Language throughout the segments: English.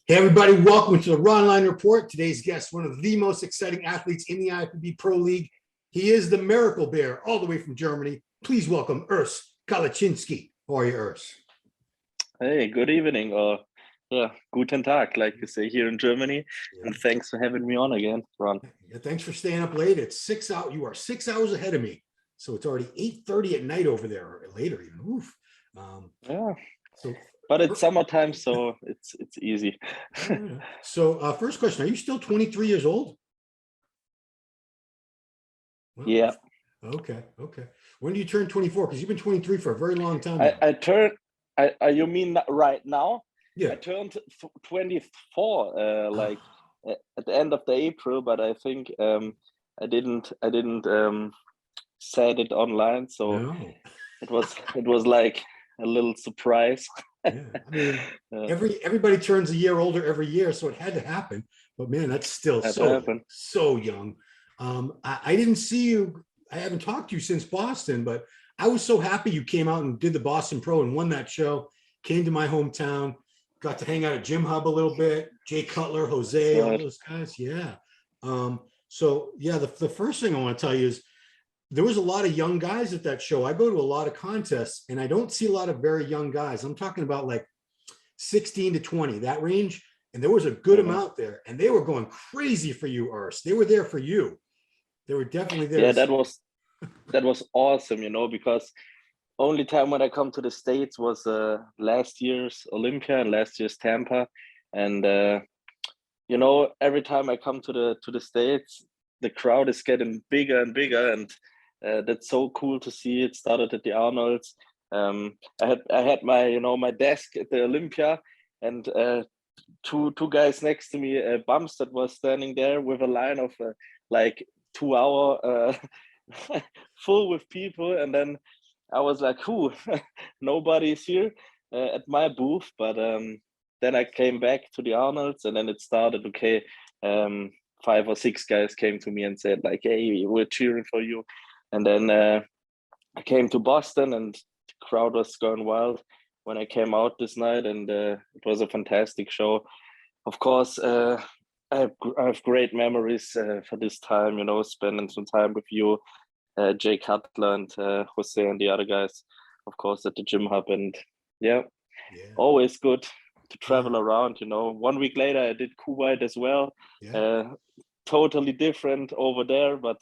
Hey, everybody, welcome to the Ronline Report. Today's guest, one of the most exciting athletes in the IFBB Pro League. He is the Miracle Bear, all the way from Germany. Please welcome Urs Kalecinski. How are you, Urs? Hey, good evening, or guten Tag, like you say here in Germany. Yeah. And thanks for having me on again, Ron. Yeah, thanks for staying up late. It's 6 out. You are 6 hours ahead of me. So it's already 8:30 at night over there, or later even. Oof. Yeah, So, but it's summertime, so it's easy. So first question, are you still 23 years old? Well, Yeah. Okay. When do you turn 24? Because you've been 23 for a very long time. You mean right now? Yeah. I turned 24 at the end of the April, but I think I didn't said it online, so No. it was like a little surprise. Yeah, I mean, everybody turns a year older every year, so it had to happen. But man, that's still so young. I didn't see you. I haven't talked to you since Boston, but I was so happy you came out and did the Boston Pro and won that show. Came to my hometown, got to hang out at Gym Hub a little bit. Jay Cutler, Jose, all those guys. Yeah. So yeah, the first thing I want to tell you is there was a lot of young guys at that show. I go to a lot of contests and I don't see a lot of very young guys. I'm talking about like 16 to 20, that range. And there was a good amount there, and they were going crazy for you, Urs. They were there for you. They were definitely there. Yeah, that was awesome, because only time when I come to the States was last year's Olympia and last year's Tampa. And every time I come to the States, the crowd is getting bigger and bigger, and that's so cool to see. It started at the Arnold's. I had my my desk at the Olympia, and two guys next to me, bumps that was standing there with a line of like 2 hour full with people, and then I was like, nobody's here at my booth. But then I came back to the Arnold's, and then it started. Okay, 5 or 6 guys came to me and said like, hey, we're cheering for you. And then I came to Boston, and the crowd was going wild when I came out this night, and it was a fantastic show. Of course, I have great memories for this time, spending some time with you, Jay Cutler and Jose and the other guys, of course, at the Gym Hub. And yeah. Always good to travel around. 1 week later, I did Kuwait as well. Totally different over there, but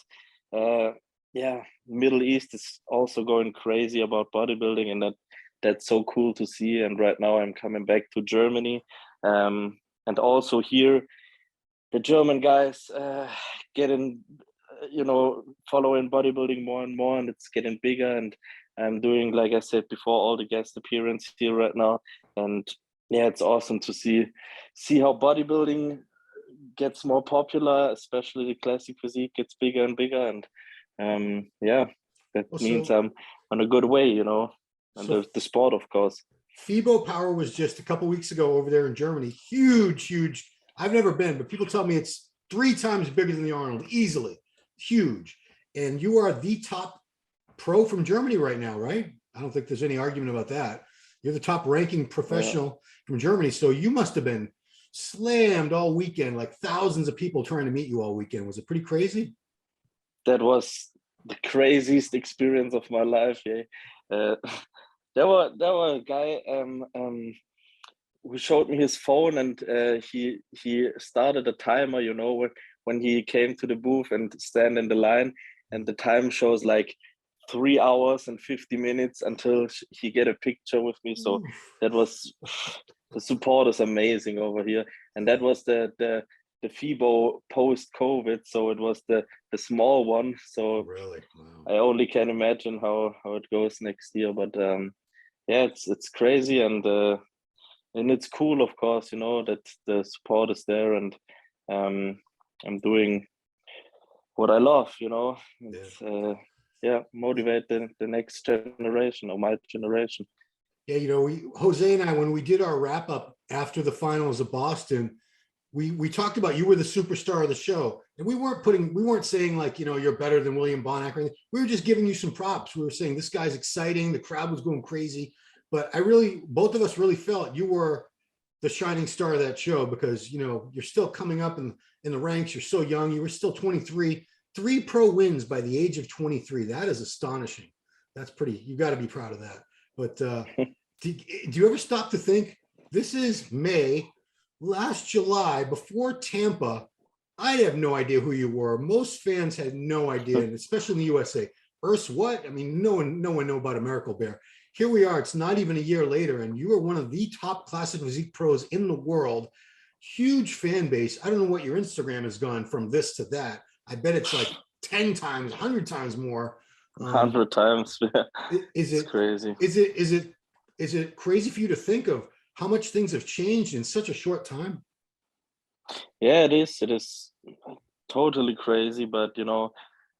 Middle East is also going crazy about bodybuilding, and that's so cool to see. And right now I'm coming back to Germany, and also here the German guys getting following bodybuilding more and more, and it's getting bigger. And I'm doing, like I said before, all the guest appearances here right now, and it's awesome to see how bodybuilding gets more popular, especially the classic physique gets bigger and bigger. And that means I'm on a good way, and so the sport, of course. FIBO Power was just a couple weeks ago over there in Germany. Huge. I've never been, but people tell me it's 3 times bigger than the Arnold, easily. Huge. And you are the top pro from Germany right now, right? I don't think there's any argument about that. You're the top ranking professional from Germany. So you must have been slammed all weekend, like thousands of people trying to meet you all weekend. Was it pretty crazy? That was the craziest experience of my life. There were a guy who showed me his phone, and he started a timer, when he came to the booth and stand in the line, and the time shows like 3 hours and 50 minutes until he get a picture with me. So that was, the support is amazing over here. And that was the FIBO post-COVID, so it was the small one. So really? Wow. I only can imagine how it goes next year. But it's crazy, and it's cool, of course, that the support is there, and I'm doing what I love, motivate the next generation, or my generation. Jose and I, when we did our wrap up after the finals of Boston, we talked about you were the superstar of the show, and we weren't saying like, you're better than William Bonac or anything. We were just giving you some props. We were saying this guy's exciting. The crowd was going crazy, but both of us really felt you were the shining star of that show because, you know, you're still coming up in the ranks. You're so young. You were still 23, 3 pro wins by the age of 23. That is astonishing. That's pretty, you got to be proud of that. But do you ever stop to think, this is May, last July, before Tampa, I have no idea who you were. Most fans had no idea, and especially in the USA. Urs, what? I mean, no one knew about American Bear. Here we are. It's not even a year later, and you are one of the top classic physique pros in the world. Huge fan base. I don't know what your Instagram has gone from this to that. I bet it's like 10 times, 100 times more. 100 times. It's crazy. Is it crazy for you to think of how much things have changed in such a short time? Yeah, it is totally crazy, but you know,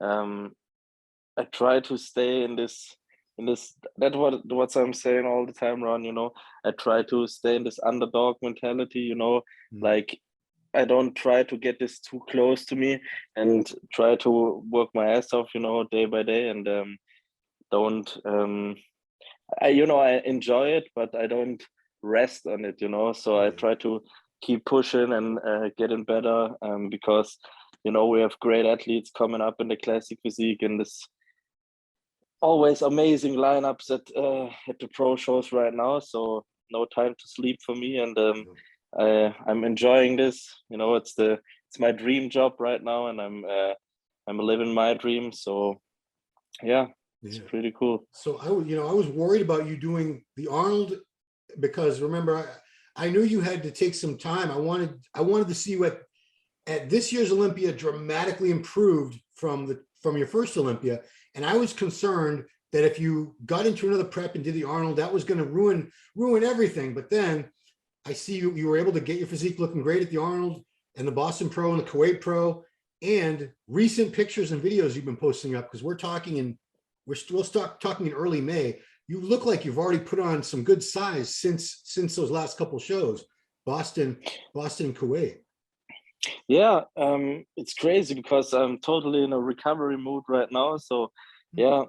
I try to stay in this that's what I'm saying all the time, Ron. You know, I try to stay in this underdog mentality, you know, like I don't try to get this too close to me and try to work my ass off, you know, day by day, and don't I enjoy it, but I don't rest on it, you know. So I try to keep pushing and getting better, because you know we have great athletes coming up in the classic physique and this always amazing lineups at the pro shows right now. So no time to sleep for me, and I'm enjoying this. You know, it's my dream job right now, and I'm living my dream. So yeah. It's pretty cool. So I was worried about you doing the Arnold because remember, I knew you had to take some time. I wanted to see what at this year's Olympia dramatically improved from your first Olympia. And I was concerned that if you got into another prep and did the Arnold, that was going to ruin everything. But then I see you were able to get your physique looking great at the Arnold and the Boston Pro and the Kuwait Pro, and recent pictures and videos you've been posting up, because we're still talking in early May. You look like you've already put on some good size since those last couple shows, Boston and Kuwait. Yeah, it's crazy because I'm totally in a recovery mood right now. So yeah,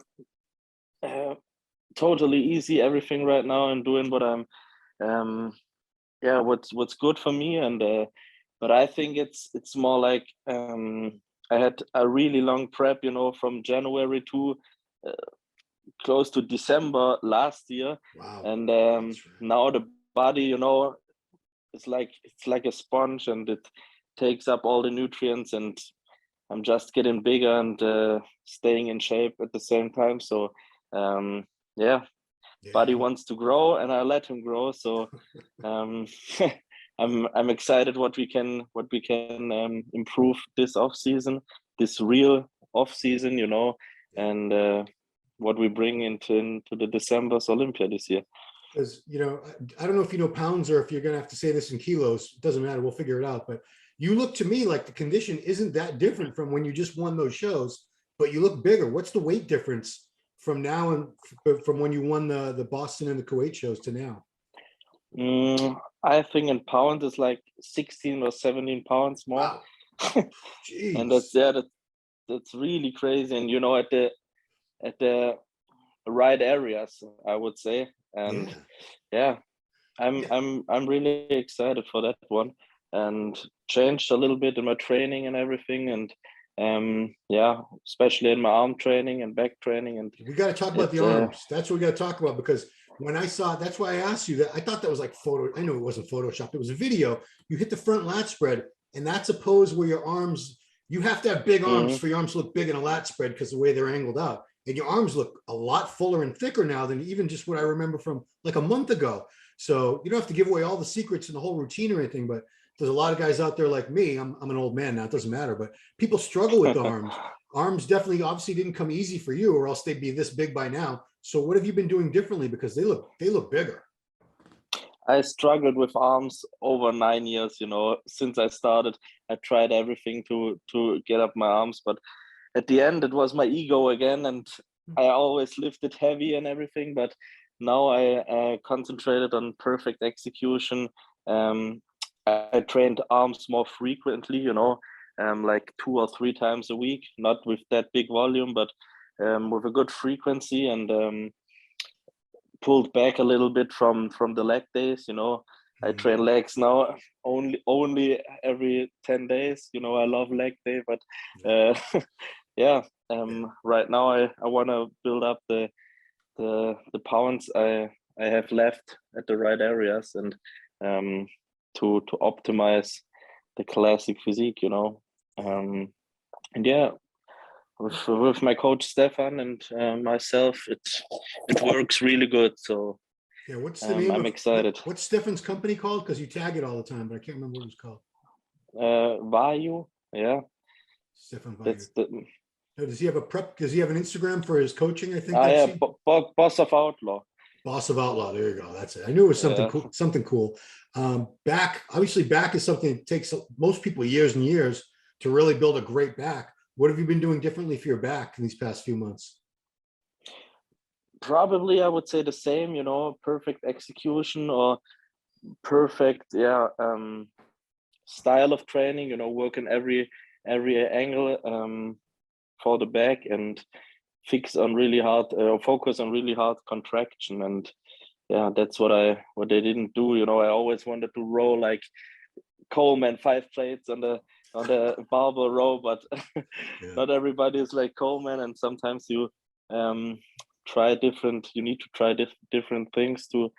totally easy everything right now. I'm doing what I'm what's good for me, and but I think it's more like I had a really long prep, you know, from January to close to December last year. Wow. And now the body, you know, it's like a sponge, and it takes up all the nutrients, and I'm just getting bigger and staying in shape at the same time. So body wants to grow, and I let him grow. So I'm excited what we can improve this off season, this real off season, you know, and what we bring into the December's Olympia this year. Because, you know, I don't know if you know pounds or if you're going to have to say this in kilos. It doesn't matter. We'll figure it out. But you look to me like the condition isn't that different from when you just won those shows, but you look bigger. What's the weight difference from now and from when you won the Boston and the Kuwait shows to now? I think in pounds it's like 16 or 17 pounds more. Wow. And that's really crazy. And, you know, at the right areas, I would say. And I'm really excited for that one, and changed a little bit in my training and everything, and especially in my arm training and back training. And we got to talk about the arms. That's what we got to talk about, because when I saw it, that's why I asked you that. I thought that was like I know it wasn't Photoshopped. It was a video. You hit the front lat spread, and that's a pose where your arms, you have to have big arms for your arms to look big in a lat spread because the way they're angled out. And your arms look a lot fuller and thicker now than even just what I remember from like a month ago. So you don't have to give away all the secrets and the whole routine or anything, but there's a lot of guys out there like me. I'm an old man now, it doesn't matter, but people struggle with the arms. Arms definitely obviously didn't come easy for you, or else they'd be this big by now. So what have you been doing differently? Because they look bigger. I struggled with arms over 9 years, you know, since I started. I tried everything to get up my arms, but at the end it was my ego again, and I always lifted heavy and everything, but now I concentrated on perfect execution. I trained arms more frequently, you know, like 2 or 3 times a week, not with that big volume, but with a good frequency, and pulled back a little bit from the leg days, you know, I train legs now only every 10 days. You know, I love leg day, but yeah. Right now I want to build up the pounds I have left at the right areas, and to optimize the classic physique, you know. And yeah, with my coach Stefan and myself, it works really good. So yeah, what's the name? I'm excited. What's Stefan's company called? Because you tag it all the time, but I can't remember what it's called. Vayu, yeah. Stefan Vayu. That's the. Does he have a prep? Does he have an Instagram for his coaching? I think. Yeah, Boss of Outlaw. Boss of Outlaw. There you go. That's it. I knew it was something cool. Something cool. Back is something that takes most people years and years to really build a great back. What have you been doing differently for your back in these past few months? Probably, I would say the same. You know, perfect execution or perfect, style of training. You know, working every angle for the back, and focus on really hard contraction. And yeah, that's what I didn't do. You know, I always wanted to row like Coleman, 5 plates on the barbell row, but not everybody is like Coleman, and sometimes you you need to try different things to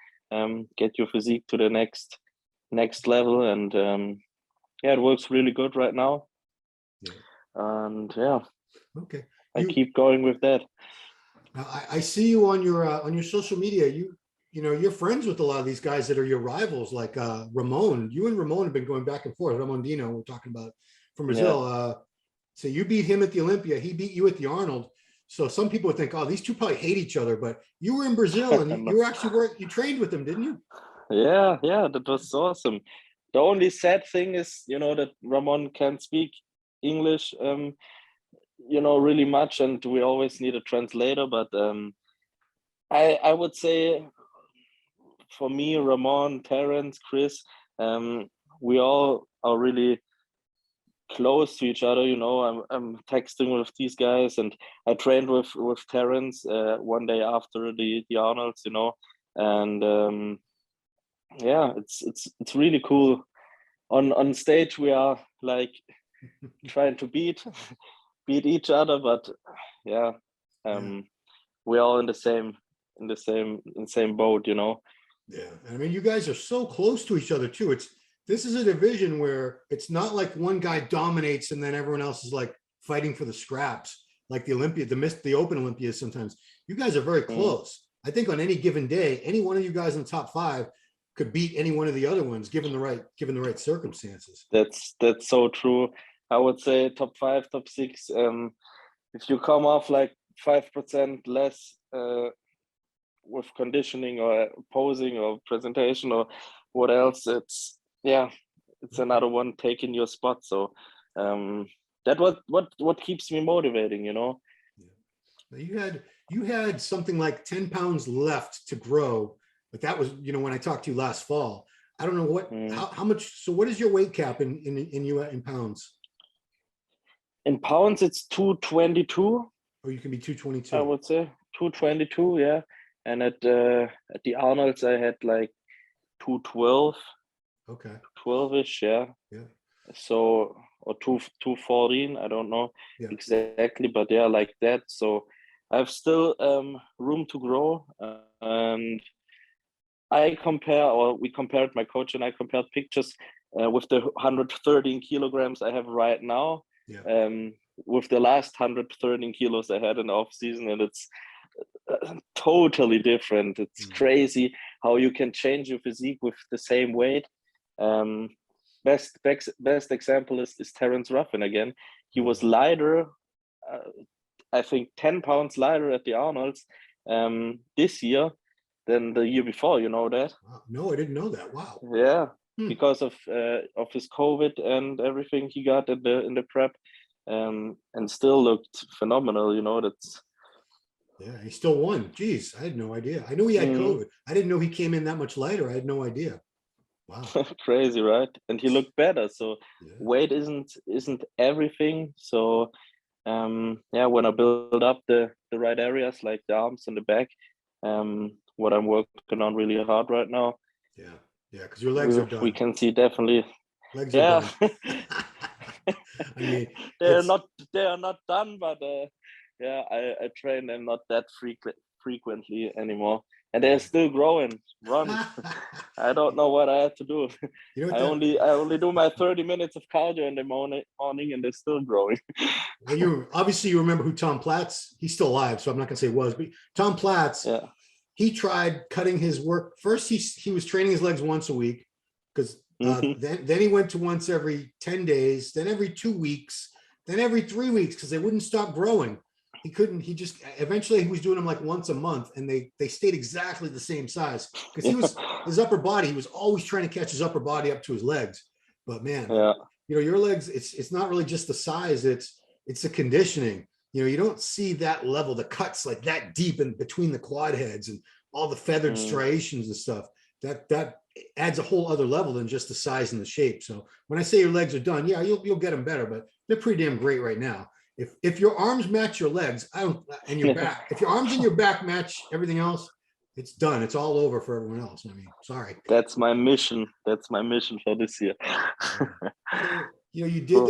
get your physique to the next level. And it works really good right now. And okay, I keep going with that. Now, I see you on your social media. You know, you're friends with a lot of these guys that are your rivals, like Ramon. You and Ramon have been going back and forth. Ramon Dino, we're talking about from Brazil. So you beat him at the Olympia. He beat you at the Arnold. So some people would think, oh, these two probably hate each other. But you were in Brazil, and you trained with them, didn't you? Yeah, that was awesome. The only sad thing is, you know, that Ramon can't speak English, you know, really much, and we always need a translator. But I would say, for me, Ramon, Terence, Chris, we all are really close to each other. You know, I'm texting with these guys, and I trained with Terence one day after the Arnolds, you know, and it's really cool. On stage we are like trying to beat each other, but we're all in the same boat, you know. Yeah, I mean, you guys are so close to each other too. This is a division where it's not like one guy dominates and then everyone else is like fighting for the scraps, like the Olympia, the Open Olympias. Sometimes you guys are very close. I think on any given day, any one of you guys in the top 5 could beat any one of the other ones, given the right circumstances. That's so true. I would say top 5, top 6. If you come off like 5% less with conditioning or posing or presentation or what else, it's another one taking your spot. So that what keeps me motivating, you know. You had something like 10 pounds left to grow, but that was, you know, when I talked to you last fall. I don't know how much. So what is your weight cap in pounds? In pounds, it's 222. Oh, you can be 222. I would say 222, yeah. And at the Arnolds, I had like 212. Okay. 12ish, yeah. Yeah. So, or 214, I don't know exactly, but yeah, like that. So I have still room to grow, and we compared, my coach and I compared pictures with the 113 kilograms I have right now, with the last 113 kilos I had in the off season, and it's totally different. It's crazy how you can change your physique with the same weight. Best example is Terence Ruffin again. He was lighter, I think 10 pounds lighter at the Arnolds this year than the year before. You know that? Wow. No, I didn't know that. Wow. Yeah, because of his COVID and everything he got in the prep, and still looked phenomenal. You know, that's. Yeah, he still won. Jeez, I had no idea. I knew he had COVID. I didn't know he came in that much lighter. I had no idea. Wow. Crazy, right? And he looked better. So weight isn't everything. So when I build up the right areas like the arms and the back, what I'm working on really hard right now. Yeah. Yeah, because your legs are done. We can see definitely. Legs Yeah. are done. I mean, they are not done, but yeah, I train them not that frequently anymore, and they're still growing. Run. I don't know what I have to do. You know I only do my 30 minutes of cardio in the morning, and they're still growing. Well, you obviously you remember who Tom Platz. He's still alive, so I'm not gonna say was, but Tom Platz. Yeah. He tried cutting his work. First, he was training his legs once a week, because then he went to once every 10 days, then every 2 weeks, then every 3 weeks, because they wouldn't stop growing. He couldn't. He just eventually he was doing them like once a month, and they stayed exactly the same size, because he was his upper body. He was always trying to catch his upper body up to his legs. But man, you know, your legs. It's not really just the size. It's the conditioning. You know, you don't see that level, the cuts like that deep in between the quad heads and all the feathered striations and stuff. That adds a whole other level than just the size and the shape. So when I say your legs are done, yeah, you'll get them better, but they're pretty damn great right now. If your arms match your legs, and your back, if your arms and your back match everything else, it's done. It's all over for everyone else. I mean, sorry. That's my mission. That's my mission for this year. So, you know, you did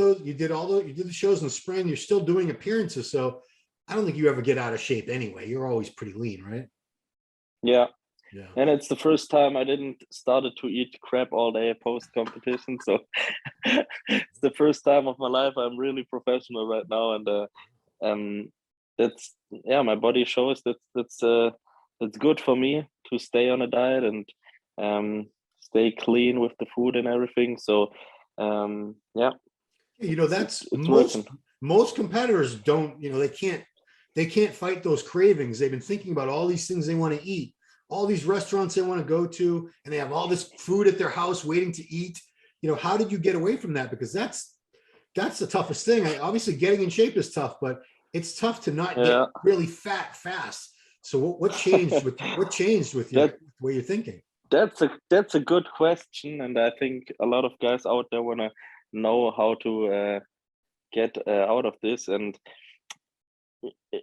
the shows in the spring. You're still doing appearances, so I don't think you ever get out of shape anyway. You're always pretty lean, right? Yeah. And it's the first time I didn't started to eat crap all day post competition. So it's the first time of my life I'm really professional right now, and that's my body shows that's good for me to stay on a diet and stay clean with the food and everything. So you know, that's it's most competitors don't, you know, they can't fight those cravings. They've been thinking about all these things they want to eat, all these restaurants they want to go to, and they have all this food at their house waiting to eat. You know, how did you get away from that? Because that's the toughest thing. Obviously getting in shape is tough, but it's tough to not get really fat fast. So what changed with the way you're thinking? That's a good question, and I think a lot of guys out there want to know how to get out of this. And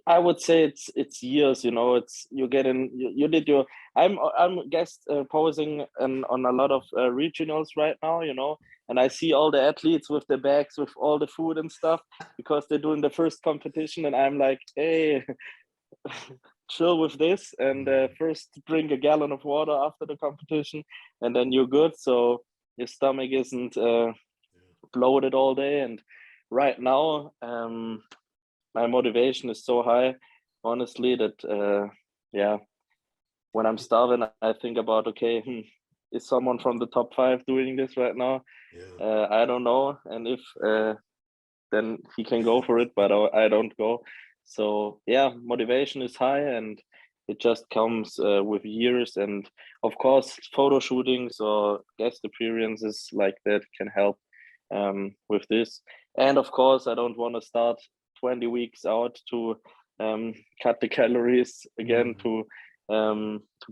I would say it's years. You know, you did your. I'm guest posing on a lot of regionals right now. You know, and I see all the athletes with the bags with all the food and stuff because they're doing the first competition, and I'm like, hey. Chill with this, and first drink a gallon of water after the competition, and then you're good, so your stomach isn't bloated all day. And right now my motivation is so high, honestly, that when I'm starving I think about, okay, is someone from the top 5 doing this right now? I don't know, and if then he can go for it, but I don't go. So yeah, motivation is high, and it just comes with years. And of course, photo shootings or guest appearances like that can help with this. And of course, I don't want to start 20 weeks out to cut the calories again to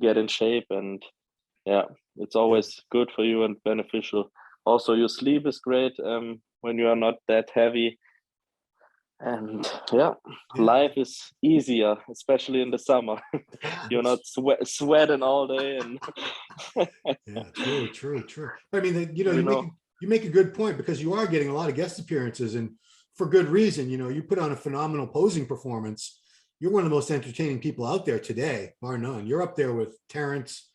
get in shape. And yeah, it's always good for you and beneficial. Also, your sleep is great when you are not that heavy. And life is easier, especially in the summer. You're not sweating all day. And true. I mean, you make a good point, because you are getting a lot of guest appearances, and for good reason. You know, you put on a phenomenal posing performance. You're one of the most entertaining people out there today, bar none. You're up there with Terrence.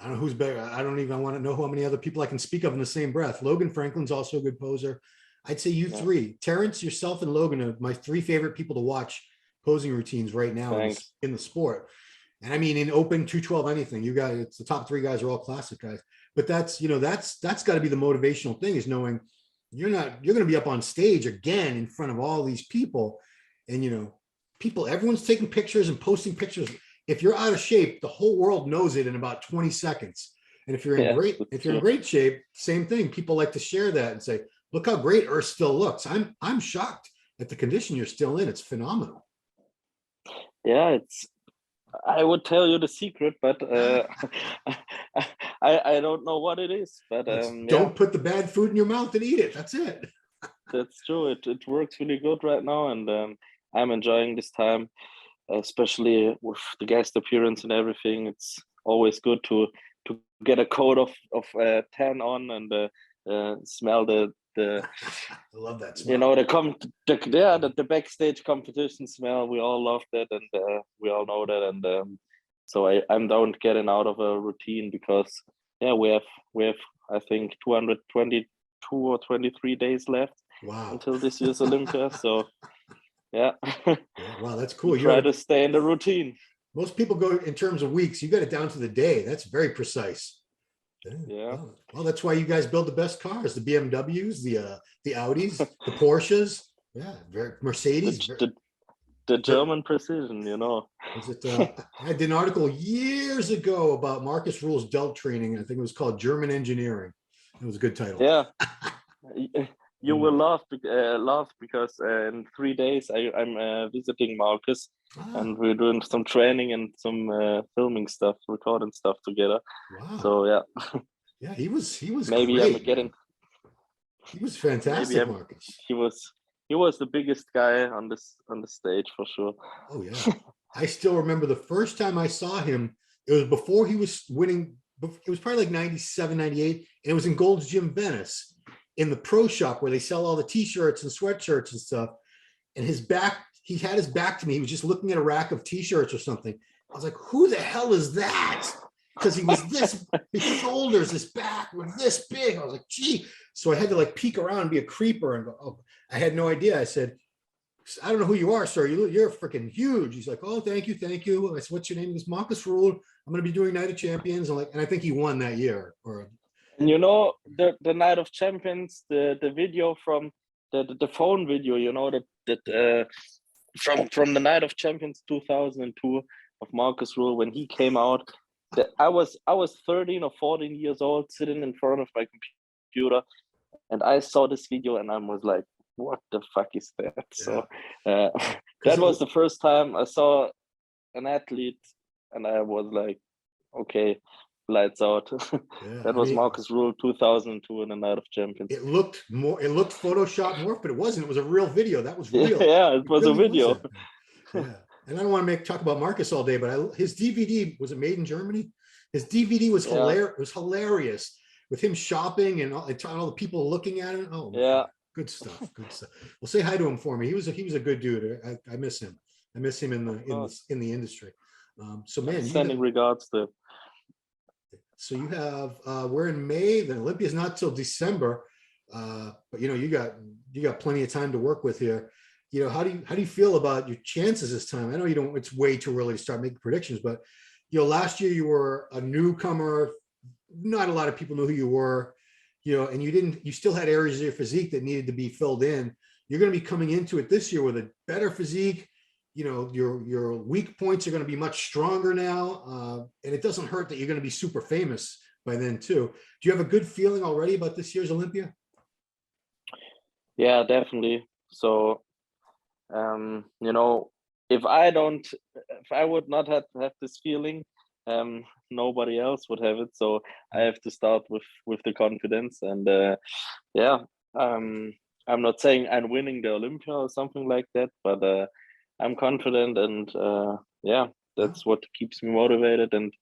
I don't know who's better. I don't even want to know how many other people I can speak of in the same breath. Logan Franklin's also a good poser. I'd say you three, Terrence, yourself, and Logan, are my 3 favorite people to watch posing routines right now in the sport. And I mean, in open 212, anything, you guys, it's the top 3 guys are all classic guys. But that's got to be the motivational thing, is knowing you're going to be up on stage again in front of all these people. And, you know, everyone's taking pictures and posting pictures. If you're out of shape, the whole world knows it in about 20 seconds. And if you're in great shape, same thing. People like to share that and say, look how great Urs still looks. I'm shocked at the condition you're still in. It's phenomenal. Yeah, I would tell you the secret, but I don't know what it is. But don't put the bad food in your mouth and eat it. That's it. That's true. It works really good right now, and I'm enjoying this time, especially with the guest appearance and everything. It's always good to get a coat of tan on and smell the I love that smell. you know, the backstage competition smell. We all love that, and we all know that. And so I'm don't getting out of a routine, because we have I think 222 or 23 days left. Wow. Until this year's Olympia. So yeah. Wow, that's cool. You try to stay in the routine. Most people go in terms of weeks. You got it down to the day. That's very precise. Yeah. Well, that's why you guys build the best cars: the BMWs, the Audis, the Porsches. Yeah, very Mercedes. The German precision, you know. Is it? I did an article years ago about Marcus Rule's delt training. I think it was called German Engineering. It was a good title. Yeah. You will laugh because in 3 days I'm visiting Marcus, and we're doing some training and some filming stuff, recording stuff together. Wow. So yeah, he was maybe great, I'm getting. He was fantastic, Marcus. He was the biggest guy on the stage for sure. Oh yeah, I still remember the first time I saw him. It was before he was winning. It was probably like 97, 98, and it was in Gold's Gym Venice, in the pro shop where they sell all the t-shirts and sweatshirts and stuff. And he had his back to me. He was just looking at a rack of t-shirts or something. I was like, who the hell is that? Because he was his shoulders, his back were this big. I was like, gee. So I had to like peek around and be a creeper and go, oh, I had no idea. I said, I don't know who you are, sir. You're freaking huge. He's like, oh, thank you. I said, what's your name? It's Marcus Rule. I'm going to be doing Night of Champions. And I think he won that year. And you know, the Night of Champions, the video from the phone video, you know, that from the Night of Champions 2002 of Marcus Rule, when he came out, I was 13 or 14 years old, sitting in front of my computer, and I saw this video and I was like, what the fuck is that? Yeah. So that was the first time I saw an athlete, and I was like, okay, lights out. That was Marcus Rule 2002 in the Night of Champions. It looked Photoshop more, but it wasn't. It was a real video. That was real. Yeah, it was really a video. Yeah. And I don't want to talk about Marcus all day, but his DVD, was it made in Germany? His DVD was hilarious. It was hilarious with him shopping and all the people looking at it. Oh, yeah. Good stuff. Good stuff. Well, say hi to him for me. He was a good dude. I miss him. I miss him in the industry. So man, sending regards to. So you have we're in May. The Olympia is not till December, but you know you got plenty of time to work with here. You know, how do you feel about your chances this time? I know you don't. It's way too early to start making predictions, but you know, last year you were a newcomer. Not a lot of people knew who you were. You know, and you still had areas of your physique that needed to be filled in. You're going to be coming into it this year with a better physique. You know, your weak points are going to be much stronger now. And it doesn't hurt that you're going to be super famous by then too. Do you have a good feeling already about this year's Olympia? Yeah, definitely. So, you know, if I would not have this feeling, nobody else would have it. So I have to start with the confidence. And I'm not saying I'm winning the Olympia or something like that, but I'm confident, and that's what keeps me motivated and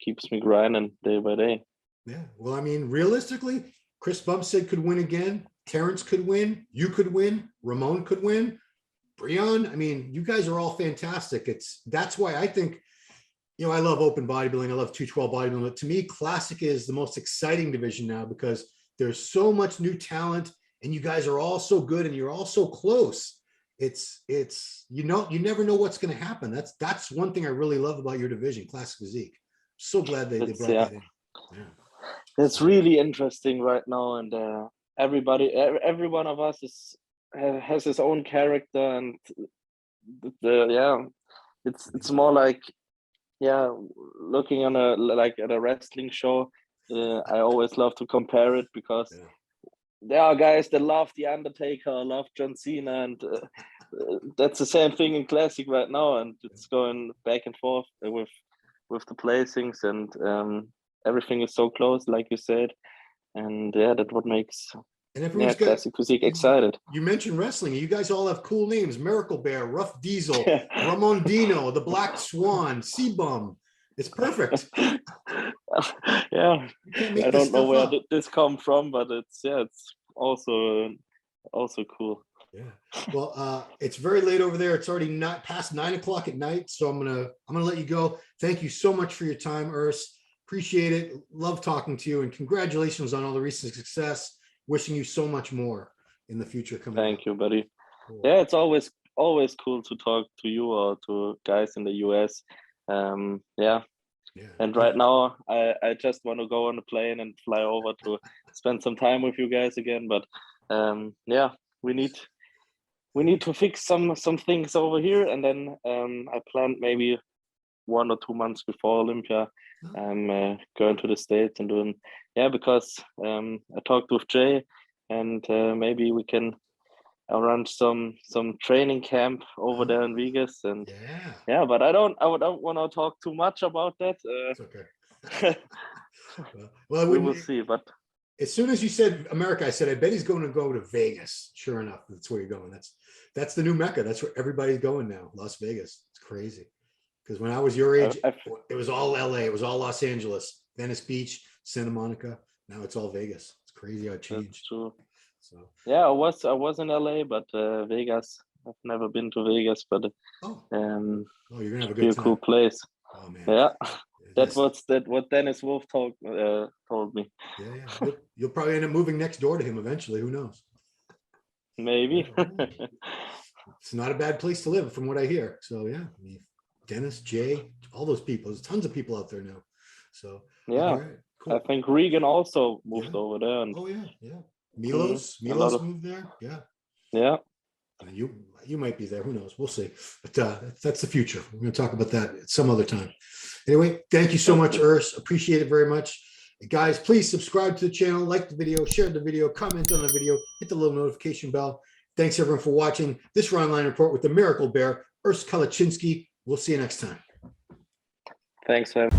keeps me grinding day by day. Yeah, well, I mean, realistically, Chris Bumstead could win again. Terrence could win. You could win. Ramon could win. Breon. I mean, you guys are all fantastic. That's why I think, you know, I love open bodybuilding. I love 212 bodybuilding. But to me, classic is the most exciting division now because there's so much new talent, and you guys are all so good, and you're all so close. It's you never know what's going to happen. That's one thing I really love about your division, Classic Physique. So glad they brought that in. Yeah. It's really interesting right now, and every one of us has his own character, and it's more like looking on at a wrestling show. I always love to compare it because. Yeah. There are guys that love The Undertaker, love John Cena, and that's the same thing in Classic right now, and it's going back and forth with the placings, and everything is so close, like you said, and that's what makes Classic Physique excited. You mentioned wrestling. You guys all have cool names: Miracle Bear, Rough Diesel, Ramon Dino, the Black Swan, C-Bum. It's perfect. Yeah, I don't know where this come from, but it's also cool. Yeah. Well, it's very late over there. It's already not past 9 o'clock at night. So I'm gonna let you go. Thank you so much for your time, Urs. Appreciate it. Love talking to you, and congratulations on all the recent success. Wishing you so much more in the future coming. Thank you, buddy. Cool. Yeah, it's always cool to talk to you or to guys in the US. Yeah. And right now, I just want to go on a plane and fly over to spend some time with you guys again. But yeah, we need to fix some things over here, and then I planned maybe 1 or 2 months before Olympia, I'm going to the States and doing, because I talked with Jay, and maybe we can run some training camp over there in Vegas, and but I don't want to talk too much about that. It's okay. Well, we will see. But as soon as you said America, I said, I bet he's going to go to Vegas. Sure enough, that's where you're going. That's the new Mecca. That's where everybody's going now. Las Vegas. It's crazy. Because when I was your age, it was all LA. It was all Los Angeles, Venice Beach, Santa Monica. Now it's all Vegas. It's crazy how it changed. That's true. So yeah, I was in LA, but Vegas. I've never been to Vegas, but you're gonna have a good time. Cool place. Oh man. Yeah. That's what Dennis Wolf told me. Yeah. You'll probably end up moving next door to him eventually. Who knows? Maybe. It's not a bad place to live, from what I hear. So yeah, I mean, Dennis, Jay, all those people. There's tons of people out there now. So yeah, right, cool. I think Regan also moved over there. And, Milos moved there. Yeah. You might be there. Who knows? We'll see. But that's the future. We're going to talk about that some other time. Anyway, thank you so much, Urs. Appreciate it very much. Guys, please subscribe to the channel, like the video, share the video, comment on the video, hit the little notification bell. Thanks everyone for watching this Ronline report with the Miracle Bear, Urs Kalecinski. We'll see you next time. Thanks, man.